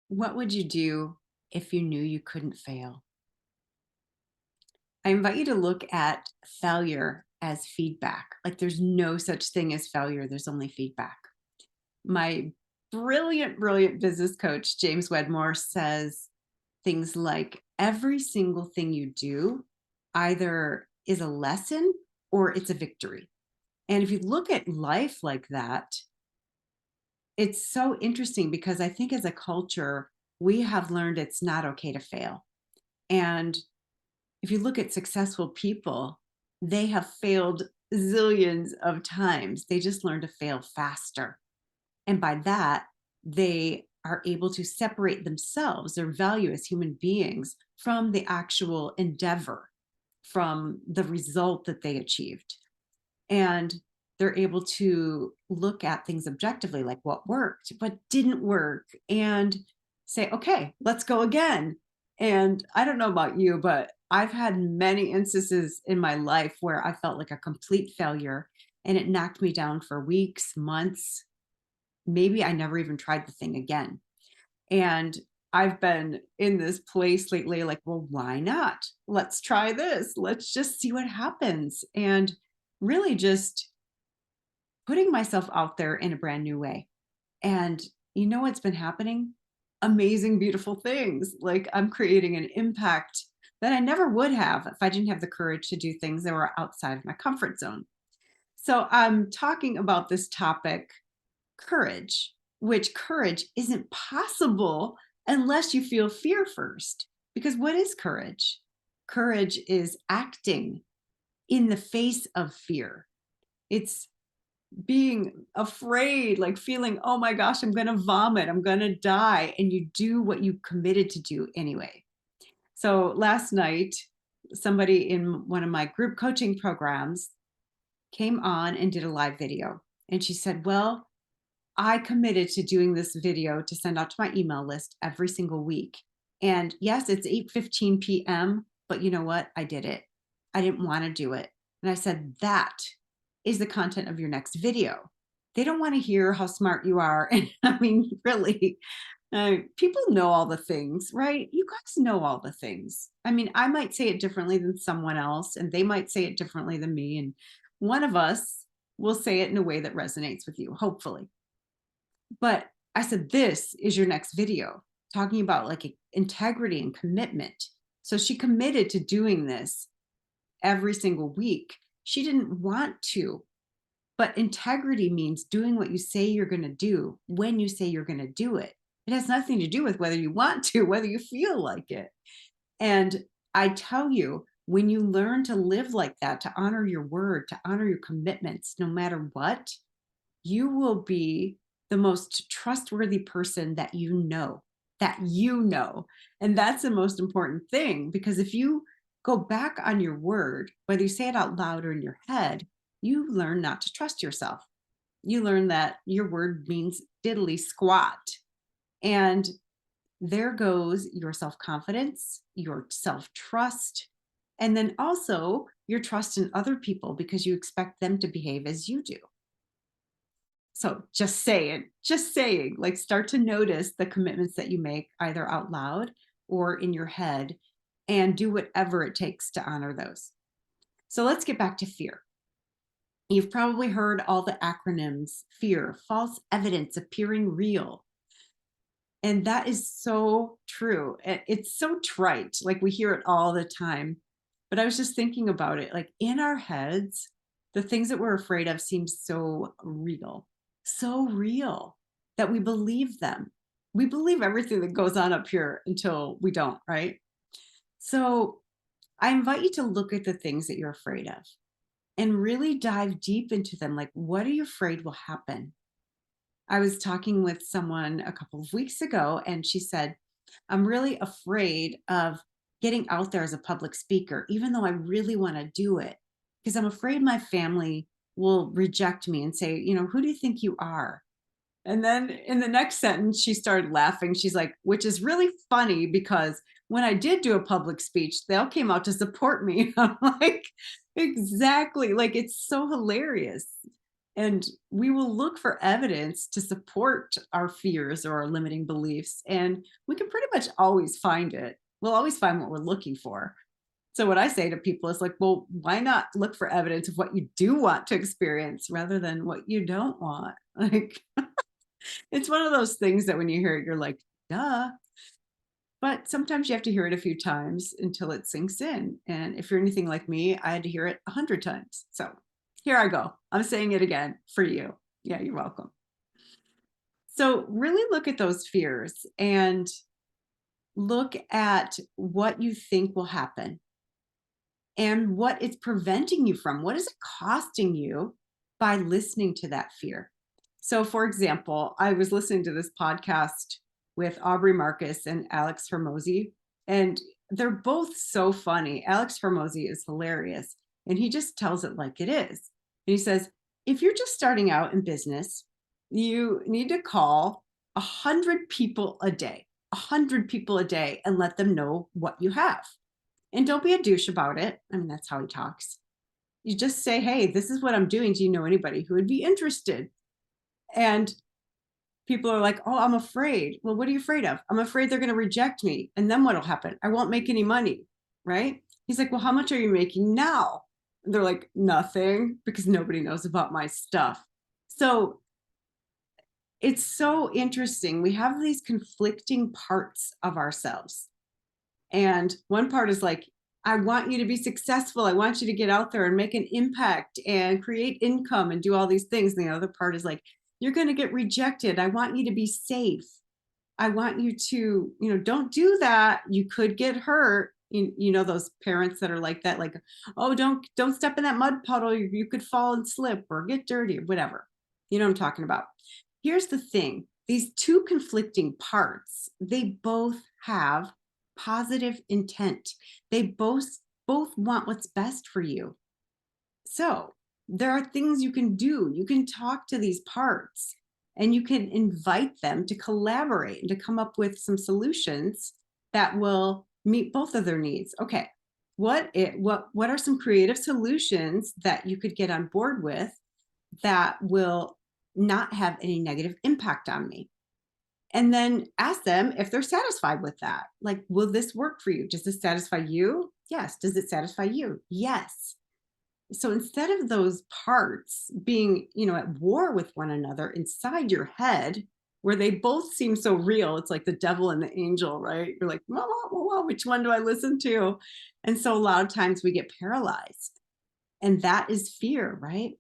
What would you do if you knew you couldn't fail? I invite you to look at failure as feedback. Like there's no such thing as failure, there's only feedback. My brilliant business coach, James Wedmore, says things like every single thing you do either is a lesson or it's a victory. And if you look at life like that, it's so interesting because I think as a culture, we have learned it's not okay to fail. And if you look at successful people, they have failed zillions of times. They just learn to fail faster. And by that, they are able to separate themselves, their value as human beings, from the actual endeavor, from the result that they achieved. And they're able to look at things objectively, like what worked, what didn't work, and say, okay, let's go again. And I don't know about you, but I've had many instances in my life where I felt like a complete failure and it knocked me down for weeks, months. Maybe I never even tried the thing again. And I've been in this place lately, like, well, why not? Let's try this. Let's just see what happens. And really just putting myself out there in a brand new way. And you know what's been happening? Amazing, beautiful things. Like I'm creating an impact that I never would have if I didn't have the courage to do things that were outside of my comfort zone. So I'm talking about this topic, courage, which courage isn't possible unless you feel fear first. Because what is courage? Courage is acting in the face of fear. It's being afraid, like feeling, oh my gosh, I'm going to vomit, I'm going to die. And you do what you committed to do anyway. So last night, somebody in one of my group coaching programs came on and did a live video. And she said, well, I committed to doing this video to send out to my email list every single week. And yes, it's 8:15 p.m., but you know what? I did it. I didn't want to do it. And I said, that is the content of your next video. They don't want to hear how smart you are. And I mean, really, people know all the things, right? You guys know all the things. I mean, I might say it differently than someone else, and they might say it differently than me. And one of us will say it in a way that resonates with you, hopefully. But I said, this is your next video, talking about like integrity and commitment. So she committed to doing this every single week. She didn't want to, but integrity means doing what you say you're going to do when you say you're going to do it. It has nothing to do with whether you want to, whether you feel like it. And I tell you, when you learn to live like that, to honor your word, to honor your commitments, no matter what, you will be the most trustworthy person that you know, that you know. And that's the most important thing, because if you go back on your word, whether you say it out loud or in your head, you learn not to trust yourself. You learn that your word means diddly squat. And there goes your self confidence, your self trust, and then also your trust in other people because you expect them to behave as you do. So just saying, like start to notice the commitments that you make either out loud or in your head and do whatever it takes to honor those. So let's get back to fear. You've probably heard all the acronyms: fear, false evidence appearing real. And that is so true. It's so trite. Like we hear it all the time. But I was just thinking about it. Like in our heads, the things that we're afraid of seem so real that we believe them. We believe everything that goes on up here until we don't, right? So I invite you to look at the things that you're afraid of and really dive deep into them. Like, what are you afraid will happen? I was talking with someone a couple of weeks ago, and she said, I'm really afraid of getting out there as a public speaker, even though I really want to do it, because I'm afraid my family will reject me and say, who do you think you are? And then in the next sentence, she started laughing. She's like, which is really funny because when I did do a public speech, they all came out to support me. I'm like, exactly. Like, it's so hilarious. And we will look for evidence to support our fears or our limiting beliefs. And we can pretty much always find it. We'll always find what we're looking for. So what I say to people is like, well, why not look for evidence of what you do want to experience rather than what you don't want? Like, it's one of those things that when you hear it, you're like, duh. But sometimes you have to hear it a few times until it sinks in. And if you're anything like me, I had to hear it 100 times. So here I go. I'm saying it again for you. Yeah, you're welcome. So really look at those fears and look at what you think will happen and what it's preventing you from. What is it costing you by listening to that fear? So, for example, I was listening to this podcast with Aubrey Marcus and Alex Hermosi, and they're both so funny. Alex Hermosi is hilarious, and he just tells it like it is. And he says, if you're just starting out in business, you need to call 100 people a day, 100 people a day, and let them know what you have. And don't be a douche about it. I mean, that's how he talks. You just say, hey, this is what I'm doing. Do you know anybody who would be interested? And people are like, oh, I'm afraid. Well, what are you afraid of? I'm afraid they're going to reject me. And then what'll happen? I won't make any money. Right? He's like, well, how much are you making now? And they're like, nothing, because nobody knows about my stuff. So it's so interesting. We have these conflicting parts of ourselves. And one part is like, I want you to be successful. I want you to get out there and make an impact and create income and do all these things. And the other part is like, you're going to get rejected. I want you to be safe. I want you to, don't do that. You could get hurt. You know, those parents that are like that, like, oh, don't step in that mud puddle. You could fall and slip or get dirty or whatever. You know what I'm talking about? Here's the thing. These two conflicting parts, they both have positive intent. They both want what's best for you. So there are things you can do. You can talk to these parts and you can invite them to collaborate and to come up with some solutions that will meet both of their needs. Okay, what are some creative solutions that you could get on board with that will not have any negative impact on me? And then ask them if they're satisfied with that. Like, will this work for you? Does this satisfy you? Yes. Does it satisfy you? Yes. So instead of those parts being, at war with one another inside your head, where they both seem so real, it's like the devil and the angel, right? You're like, well, which one do I listen to? And so a lot of times we get paralyzed, and that is fear, right?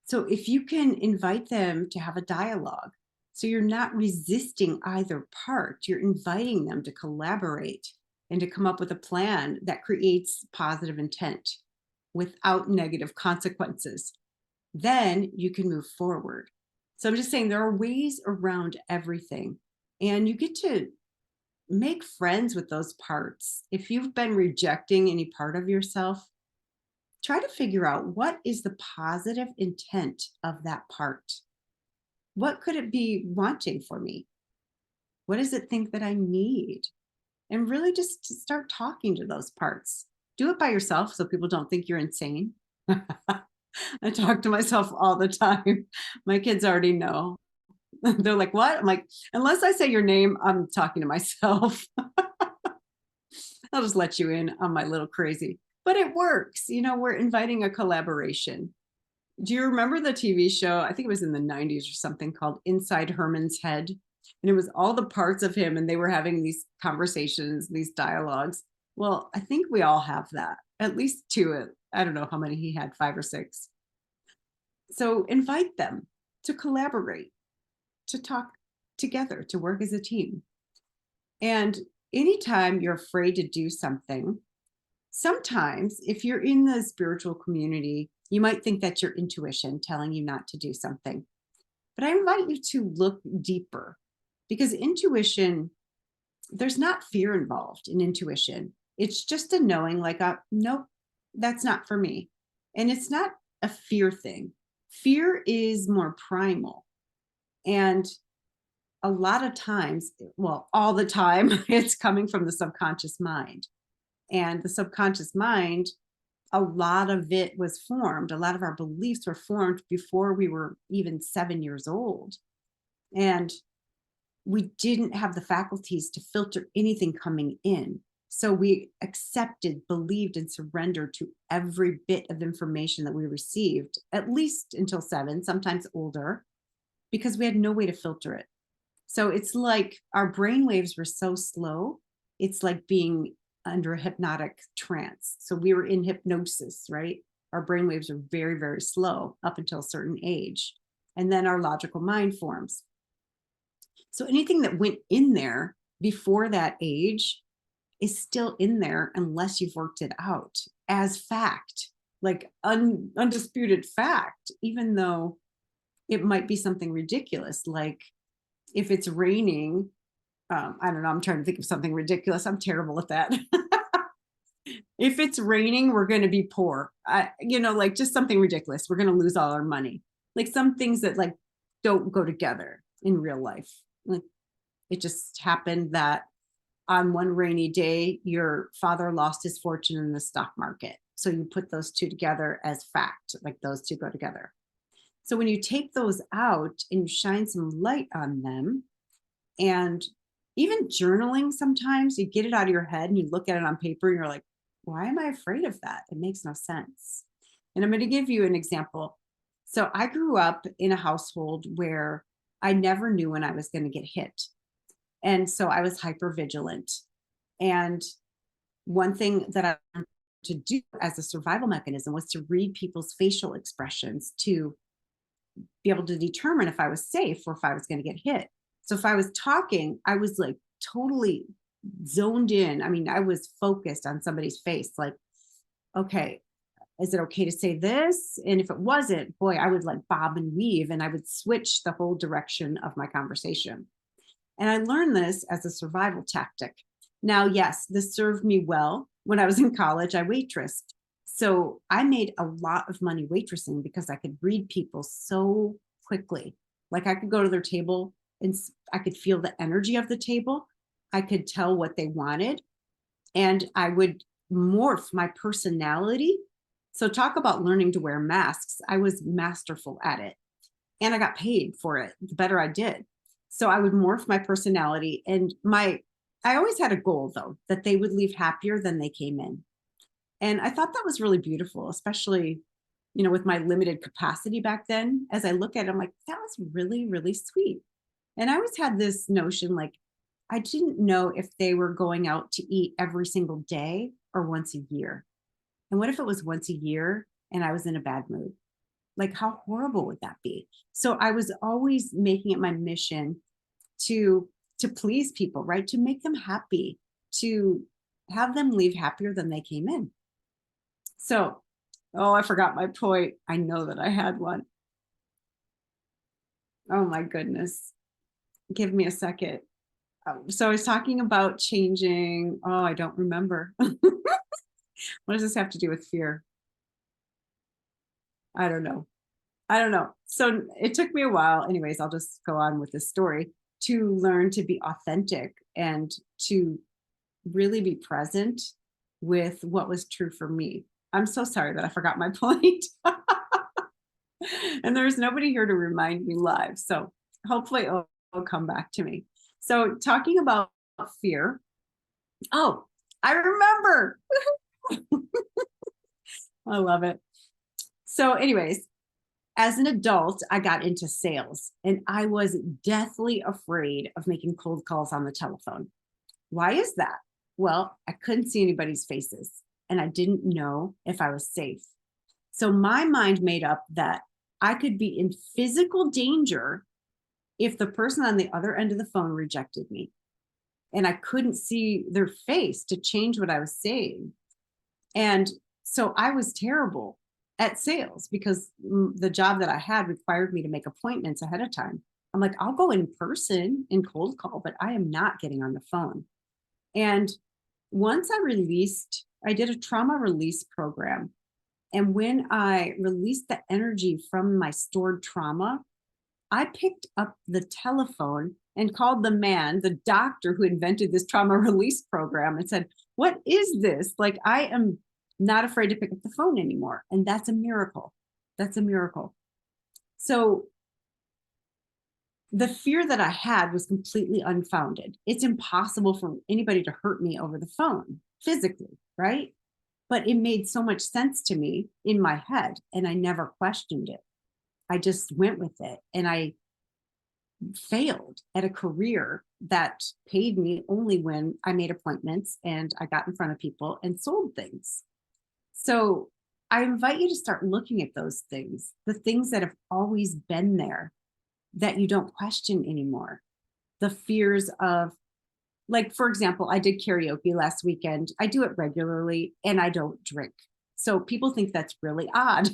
So if you can invite them to have a dialogue, so you're not resisting either part, you're inviting them to collaborate and to come up with a plan that creates positive intent without negative consequences, then you can move forward. So I'm just saying there are ways around everything, and you get to make friends with those parts. If you've been rejecting any part of yourself, try to figure out what is the positive intent of that part. What could it be wanting for me? What does it think that I need? And really just to start talking to those parts. Do it by yourself so people don't think you're insane. I talk to myself all the time. My kids already know. They're like, what? I'm like, unless I say your name, I'm talking to myself. I'll just let you in on my little crazy. But it works. We're inviting a collaboration. Do you remember the TV show? I think it was in the 90s or something, called Inside Herman's Head. And it was all the parts of him, and they were having these conversations, these dialogues. Well, I think we all have that, at least two. I don't know how many he had, 5 or 6. So invite them to collaborate, to talk together, to work as a team. And anytime you're afraid to do something, sometimes if you're in the spiritual community, you might think that's your intuition telling you not to do something. But I invite you to look deeper, because intuition, there's not fear involved in intuition. It's just a knowing, like, nope, that's not for me. And it's not a fear thing. Fear is more primal. And a lot of times, well, all the time, it's coming from the subconscious mind. And the subconscious mind a lot of it was formed. A lot of our beliefs were formed before we were even 7 years old. And we didn't have the faculties to filter anything coming in. So we accepted, believed, and surrendered to every bit of information that we received, at least until 7, sometimes older, because we had no way to filter it. So it's like our brain waves were so slow. It's like being under a hypnotic trance. So we were in hypnosis, right? Our brain waves are very, very slow up until a certain age. And then our logical mind forms. So anything that went in there before that age is still in there unless you've worked it out as fact, like undisputed fact, even though it might be something ridiculous. Like if it's raining, I don't know, I'm trying to think of something ridiculous. I'm terrible at that. If it's raining, we're going to be poor. Like just something ridiculous. We're going to lose all our money. Like some things that like don't go together in real life. Like it just happened that on one rainy day, your father lost his fortune in the stock market. So you put those two together as fact, like those two go together. So when you take those out and you shine some light on them, and even journaling, sometimes you get it out of your head and you look at it on paper and you're like, why am I afraid of that? It makes no sense. And I'm going to give you an example. So I grew up in a household where I never knew when I was going to get hit. And so I was hyper vigilant. And one thing that I learned to do as a survival mechanism was to read people's facial expressions to be able to determine if I was safe or if I was going to get hit. So if I was talking, I was like totally zoned in. I mean, I was focused on somebody's face, like, okay, is it okay to say this? And if it wasn't, boy, I would like bob and weave and I would switch the whole direction of my conversation. And I learned this as a survival tactic. Now, yes, this served me well. When I was in college, I waitressed. So I made a lot of money waitressing because I could read people so quickly. Like I could go to their table and I could feel the energy of the table. I could tell what they wanted, and I would morph my personality. So talk about learning to wear masks. I was masterful at it, and I got paid for it the better I did. So I would morph my personality, and I always had a goal though, that they would leave happier than they came in. And I thought that was really beautiful, especially, with my limited capacity back then. As I look at it, I'm like, that was really, really sweet. And I always had this notion, like, I didn't know if they were going out to eat every single day or once a year. And what if it was once a year and I was in a bad mood? Like, how horrible would that be? So I was always making it my mission to please people, right? To make them happy, to have them leave happier than they came in. So, oh, I forgot my point. I know that I had one. Oh my goodness. Give me a second. So I was talking about changing. Oh, I don't remember. What does this have to do with fear? I don't know. I don't know. So it took me a while. Anyways, I'll just go on with this story, to learn to be authentic and to really be present with what was true for me. I'm so sorry that I forgot my point. And there's nobody here to remind me live. So hopefully it'll come back to me. So talking about fear. Oh, I remember. I love it. So anyways, as an adult, I got into sales and I was deathly afraid of making cold calls on the telephone. Why is that? Well, I couldn't see anybody's faces and I didn't know if I was safe. So my mind made up that I could be in physical danger if the person on the other end of the phone rejected me. And I couldn't see their face to change what I was saying. And so I was terrible at sales because the job that I had required me to make appointments ahead of time. I'm like, I'll go in person and cold call, but I am not getting on the phone. And once I did a trauma release program. And when I released the energy from my stored trauma, I picked up the telephone and called the doctor who invented this trauma release program, and said, what is this? Like, I am not afraid to pick up the phone anymore. And that's a miracle. That's a miracle. So the fear that I had was completely unfounded. It's impossible for anybody to hurt me over the phone physically, right? But it made so much sense to me in my head, and I never questioned it. I just went with it, and I failed at a career that paid me only when I made appointments and I got in front of people and sold things. So I invite you to start looking at those things, the things that have always been there that you don't question anymore. The fears of, like, for example, I did karaoke last weekend. I do it regularly and I don't drink. So people think that's really odd.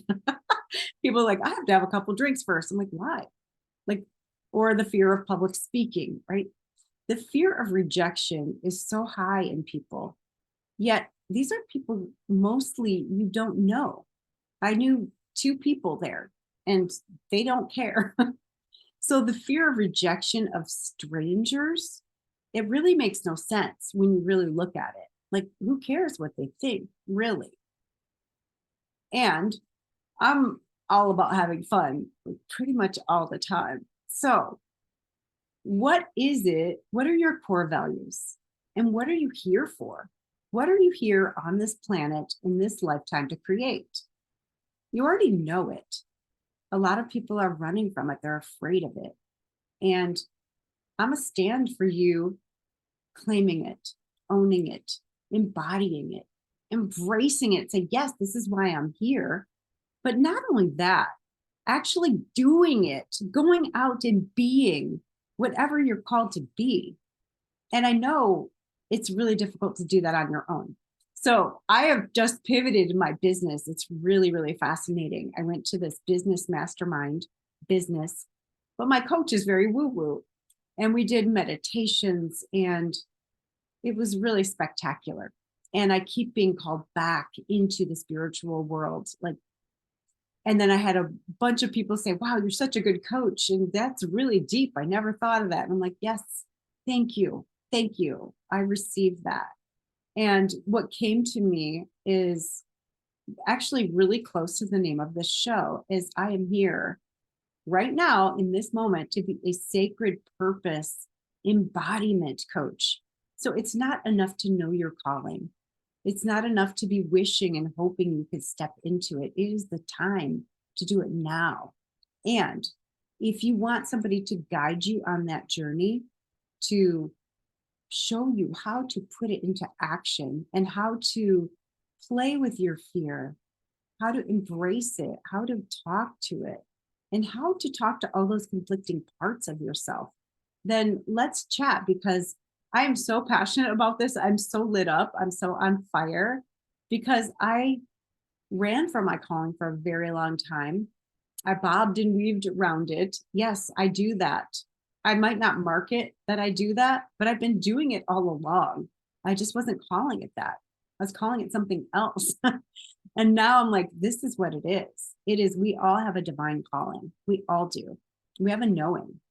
People are like, I have to have a couple drinks first. I'm like, why? Like, or the fear of public speaking, right? The fear of rejection is so high in people. Yet these are people mostly you don't know. I knew 2 people there and they don't care. So the fear of rejection of strangers, it really makes no sense when you really look at it. Like, who cares what they think, really? And I'm all about having fun pretty much all the time. So, what is it? What are your core values? And what are you here for? What are you here on this planet in this lifetime to create? You already know it. A lot of people are running from it, they're afraid of it. And I'm a stand for you claiming it, owning it, embodying it, embracing it. Say, yes, this is why I'm here. But not only that, actually doing it, going out and being whatever you're called to be. And I know it's really difficult to do that on your own. So I have just pivoted in my business. It's really, really fascinating. I went to this business mastermind business, but my coach is very woo-woo. And we did meditations and it was really spectacular. And I keep being called back into the spiritual world. Like, and then I had a bunch of people say, wow, you're such a good coach. And that's really deep. I never thought of that. And I'm like, yes, thank you. Thank you. I received that. And what came to me is actually really close to the name of this show is I am here right now in this moment to be a sacred purpose embodiment coach. So it's not enough to know your calling. It's not enough to be wishing and hoping you could step into it. It is the time to do it now. And if you want somebody to guide you on that journey, to show you how to put it into action and how to play with your fear, how to embrace it, how to talk to it, and how to talk to all those conflicting parts of yourself, then let's chat because I am so passionate about this. I'm so lit up. I'm so on fire because I ran from my calling for a very long time. I bobbed and weaved around it. Yes, I do that. I might not market that I do that, but I've been doing it all along. I just wasn't calling it that. I was calling it something else. And now I'm like, this is what it is. It is, we all have a divine calling. We all do. We have a knowing.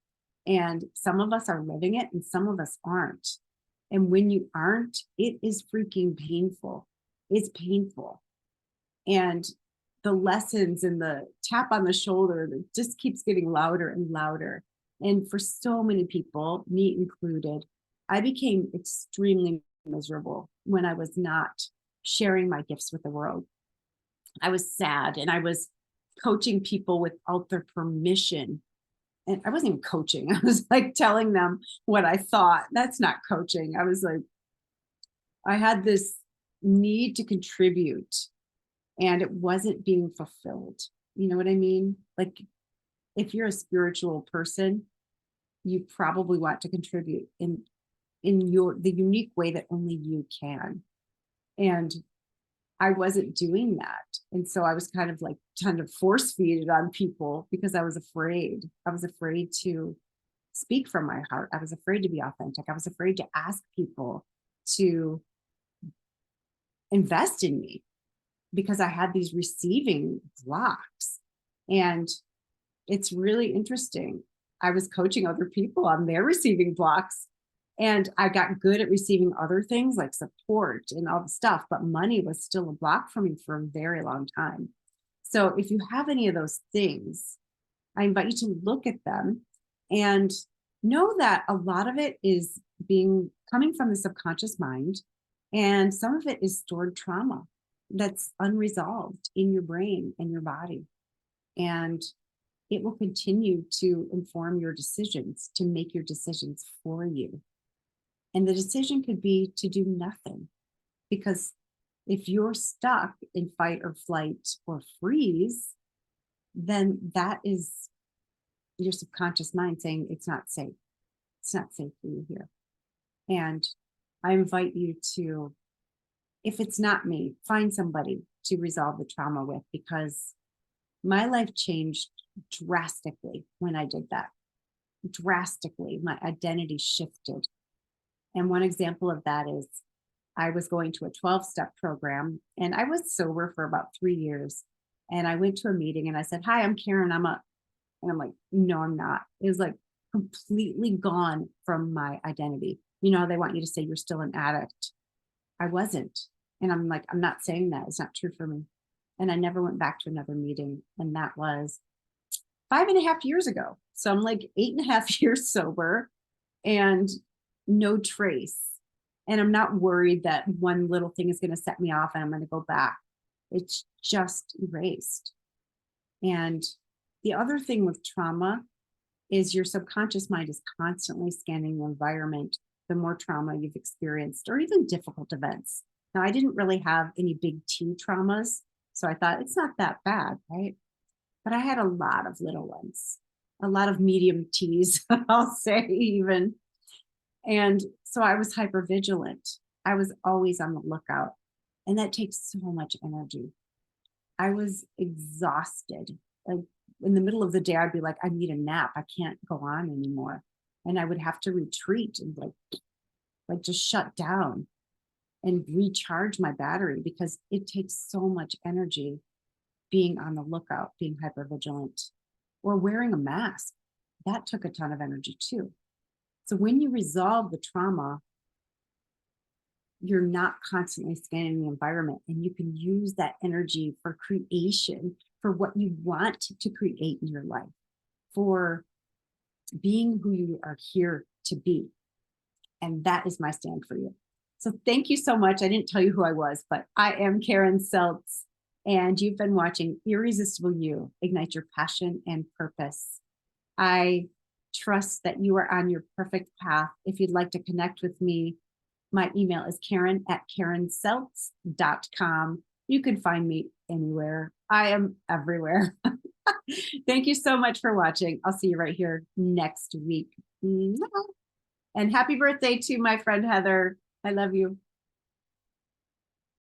And some of us are living it and some of us aren't. And when you aren't, it is freaking painful. It's painful. And the lessons and the tap on the shoulder that just keeps getting louder and louder. And for so many people, me included, I became extremely miserable when I was not sharing my gifts with the world. I was sad and I was coaching people without their permission. And I wasn't even coaching. I was like telling them what I thought. That's not coaching. I was like, I had this need to contribute and it wasn't being fulfilled. You know what I mean? Like, if you're a spiritual person, you probably want to contribute in the unique way that only you can. And I wasn't doing that. And so I was kind of like trying to force feed it on people because I was afraid. I was afraid to speak from my heart. I was afraid to be authentic. I was afraid to ask people to invest in me because I had these receiving blocks. And it's really interesting. I was coaching other people on their receiving blocks. And I got good at receiving other things like support and all the stuff, but money was still a block for me for a very long time. So if you have any of those things, I invite you to look at them and know that a lot of it is coming from the subconscious mind, and some of it is stored trauma that's unresolved in your brain and your body. And it will continue to inform your decisions, to make your decisions for you. And the decision could be to do nothing, because if you're stuck in fight or flight or freeze, then that is your subconscious mind saying it's not safe. It's not safe for you here. And I invite you to, if it's not me, find somebody to resolve the trauma with, because my life changed drastically when I did that. Drastically, my identity shifted. And one example of that is I was going to a 12-step program, and I was sober for about 3 years. And I went to a meeting and I said, "Hi, I'm Karen. And I'm like, "No, I'm not." It was like completely gone from my identity. You know, they want you to say you're still an addict. I wasn't. And I'm like, I'm not saying that. It's not true for me. And I never went back to another meeting. And that was 5.5 years ago. So I'm like 8.5 years sober and no trace. And I'm not worried that one little thing is going to set me off and I'm going to go back. It's just erased. And the other thing with trauma is your subconscious mind is constantly scanning the environment, the more trauma you've experienced, or even difficult events. Now, I didn't really have any big T traumas, so I thought it's not that bad, right? But I had a lot of little ones, a lot of medium T's, I'll say even. And so I was hyper vigilant. I was always on the lookout, and that takes so much energy. I was exhausted. Like in the middle of the day, I'd be like, I need a nap. I can't go on anymore. And I would have to retreat and like just shut down and recharge my battery, because it takes so much energy being on the lookout, being hypervigilant, or wearing a mask. That took a ton of energy too. So when you resolve the trauma, you're not constantly scanning the environment, and you can use that energy for creation, for what you want to create in your life, for being who you are here to be. And that is my stand for you. So thank you so much. I didn't tell you who I was, but I am Karen Seltz, and you've been watching Irresistible You, Ignite Your Passion and Purpose. I trust that you are on your perfect path. If you'd like to connect with me, my email is karen@karenseltz.com. You can find me anywhere. I am everywhere. Thank you so much for watching. I'll see you right here next week. And happy birthday to my friend Heather. I love you.